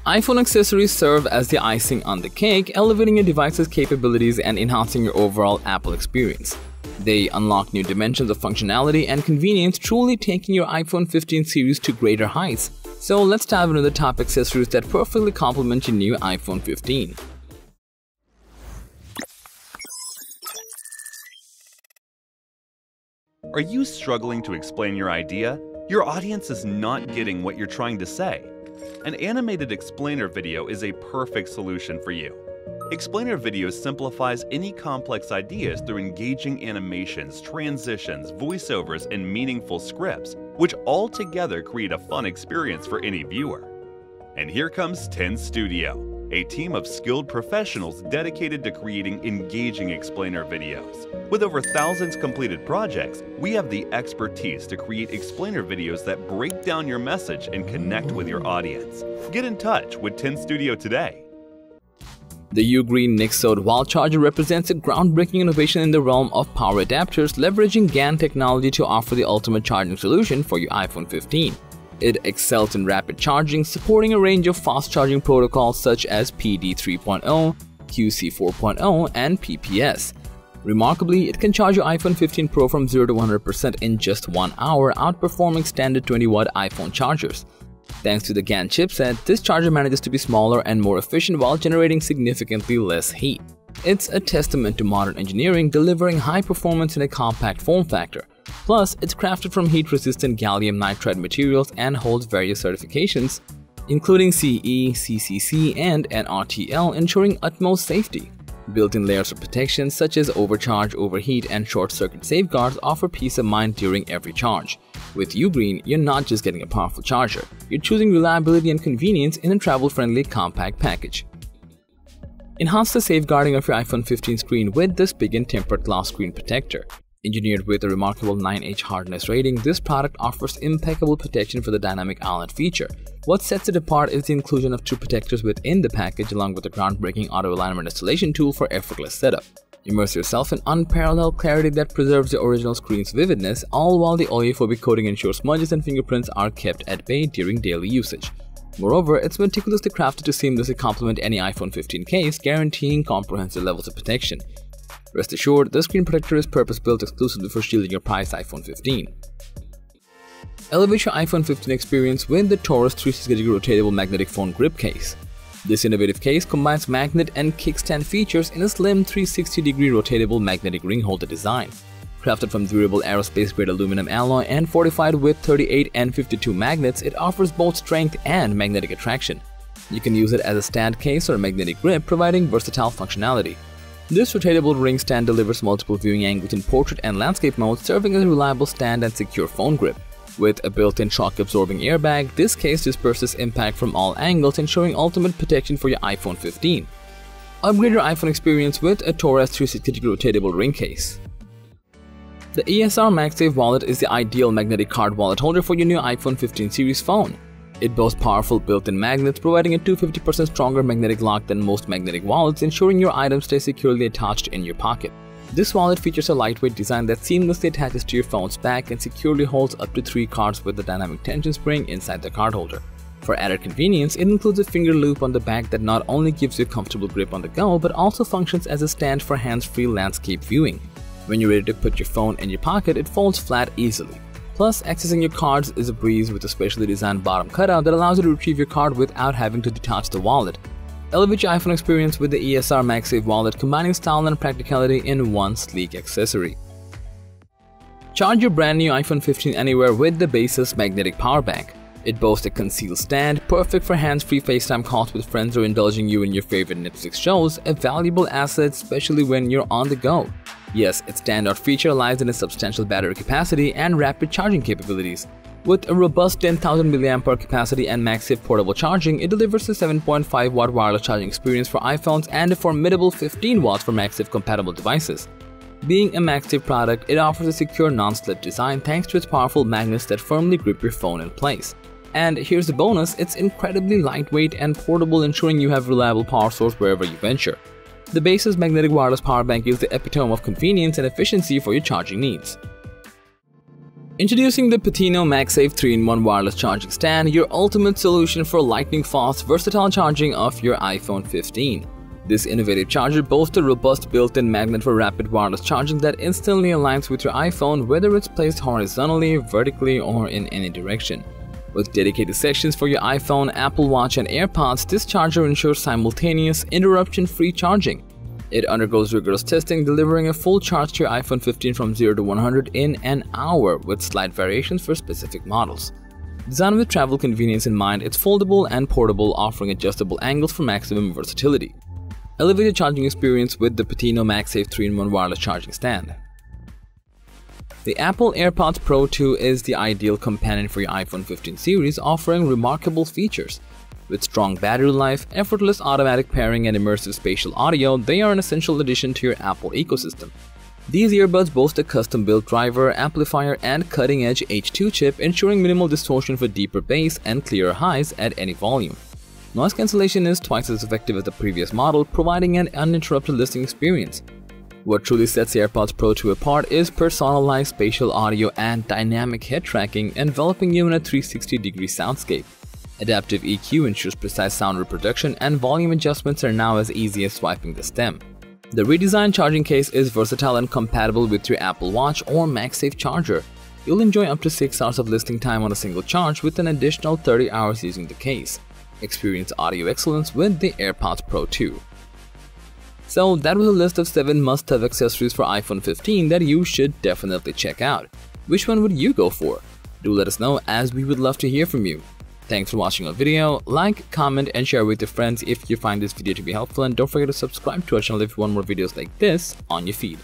iPhone accessories serve as the icing on the cake, elevating your device's capabilities and enhancing your overall Apple experience. They unlock new dimensions of functionality and convenience, truly taking your iPhone 15 series to greater heights. So let's dive into the top accessories that perfectly complement your new iPhone 15. Are you struggling to explain your idea? Your audience is not getting what you're trying to say. An animated explainer video is a perfect solution for you. Explainer video simplifies any complex ideas through engaging animations, transitions, voiceovers, and meaningful scripts, which all together create a fun experience for any viewer. And here comes 10 Studio, a team of skilled professionals dedicated to creating engaging explainer videos. With over thousands completed projects, we have the expertise to create explainer videos that break down your message and connect with your audience. Get in touch with 10 Studio today. The UGREEN Nexode wall charger represents a groundbreaking innovation in the realm of power adapters, leveraging GaN technology to offer the ultimate charging solution for your iPhone 15. It excels in rapid charging, supporting a range of fast charging protocols such as PD 3.0, QC 4.0, and PPS. Remarkably, it can charge your iPhone 15 Pro from 0 to 100% in just 1 hour, outperforming standard 20-watt iPhone chargers. Thanks to the GaN chipset, this charger manages to be smaller and more efficient while generating significantly less heat. It's a testament to modern engineering, delivering high performance in a compact form factor. Plus, it's crafted from heat-resistant gallium nitride materials and holds various certifications, including CE, CCC, and NRTL, ensuring utmost safety. Built-in layers of protection such as overcharge, overheat, and short-circuit safeguards offer peace of mind during every charge. With UGREEN, you're not just getting a powerful charger, you're choosing reliability and convenience in a travel-friendly compact package. Enhance the safeguarding of your iPhone 15 screen with the Spigen tempered glass screen protector. Engineered with a remarkable 9H hardness rating, this product offers impeccable protection for the dynamic island feature. What sets it apart is the inclusion of two protectors within the package, along with a groundbreaking auto-alignment installation tool for effortless setup. Immerse yourself in unparalleled clarity that preserves the original screen's vividness, all while the oleophobic coating ensures smudges and fingerprints are kept at bay during daily usage. Moreover, it's meticulously crafted to seamlessly complement any iPhone 15 case, guaranteeing comprehensive levels of protection. Rest assured, the screen protector is purpose-built exclusively for shielding your prized iPhone 15. Elevate your iPhone 15 experience with the TORRAS 360-degree rotatable magnetic phone grip case. This innovative case combines magnet and kickstand features in a slim 360-degree rotatable magnetic ring holder design. Crafted from durable aerospace-grade aluminum alloy and fortified with 38 and 52 magnets, it offers both strength and magnetic attraction. You can use it as a stand case or a magnetic grip, providing versatile functionality. This rotatable ring stand delivers multiple viewing angles in portrait and landscape modes, serving as a reliable stand and secure phone grip. With a built-in shock-absorbing airbag, this case disperses impact from all angles, ensuring ultimate protection for your iPhone 15. Upgrade your iPhone experience with a TORRAS 360-degree rotatable ring case. The ESR MagSafe Wallet is the ideal magnetic card wallet holder for your new iPhone 15 series phone. It boasts powerful built-in magnets, providing a 250% stronger magnetic lock than most magnetic wallets, ensuring your items stay securely attached in your pocket. This wallet features a lightweight design that seamlessly attaches to your phone's back and securely holds up to 3 cards with the dynamic tension spring inside the card holder. For added convenience, it includes a finger loop on the back that not only gives you a comfortable grip on the go, but also functions as a stand for hands-free landscape viewing. When you're ready to put your phone in your pocket, it folds flat easily. Plus, accessing your cards is a breeze with a specially designed bottom cutout that allows you to retrieve your card without having to detach the wallet. Elevate your iPhone experience with the ESR MagSafe Wallet, combining style and practicality in one sleek accessory. Charge your brand new iPhone 15 anywhere with the Baseus magnetic power bank. It boasts a concealed stand, perfect for hands-free FaceTime calls with friends or indulging you in your favorite Netflix shows, a valuable asset especially when you're on the go. Yes, its standout feature lies in its substantial battery capacity and rapid charging capabilities. With a robust 10,000 mAh capacity and MagSafe portable charging, it delivers a 7.5-watt wireless charging experience for iPhones and a formidable 15 watts for MagSafe compatible devices. Being a MagSafe product, it offers a secure non-slip design thanks to its powerful magnets that firmly grip your phone in place. And here's the bonus, it's incredibly lightweight and portable, ensuring you have a reliable power source wherever you venture. The Baseus magnetic wireless power bank is the epitome of convenience and efficiency for your charging needs. Introducing the Petino MagSafe 3-in-1 wireless charging stand, your ultimate solution for lightning-fast, versatile charging of your iPhone 15. This innovative charger boasts a robust built-in magnet for rapid wireless charging that instantly aligns with your iPhone, whether it's placed horizontally, vertically, or in any direction. With dedicated sections for your iPhone, Apple Watch, and AirPods, this charger ensures simultaneous, interruption-free charging. It undergoes rigorous testing, delivering a full charge to your iPhone 15 from 0 to 100 in an hour, with slight variations for specific models. Designed with travel convenience in mind, it's foldable and portable, offering adjustable angles for maximum versatility. Elevate your charging experience with the Petino MagSafe 3-in-1 wireless charging stand. The Apple AirPods Pro 2 is the ideal companion for your iPhone 15 series, offering remarkable features. With strong battery life, effortless automatic pairing, and immersive spatial audio, they are an essential addition to your Apple ecosystem. These earbuds boast a custom-built driver, amplifier, and cutting-edge H2 chip, ensuring minimal distortion for deeper bass and clearer highs at any volume. Noise cancellation is twice as effective as the previous model, providing an uninterrupted listening experience. What truly sets the AirPods Pro 2 apart is personalized spatial audio and dynamic head tracking, enveloping you in a 360-degree soundscape. Adaptive EQ ensures precise sound reproduction, and volume adjustments are now as easy as swiping the stem. The redesigned charging case is versatile and compatible with your Apple Watch or MagSafe charger. You'll enjoy up to 6 hours of listening time on a single charge, with an additional 30 hours using the case. Experience audio excellence with the AirPods Pro 2. So that was a list of 7 must-have accessories for iPhone 15 that you should definitely check out. Which one would you go for? Do let us know, as we would love to hear from you. Thanks for watching our video. Like, comment, and share with your friends if you find this video to be helpful, and don't forget to subscribe to our channel if you want more videos like this on your feed.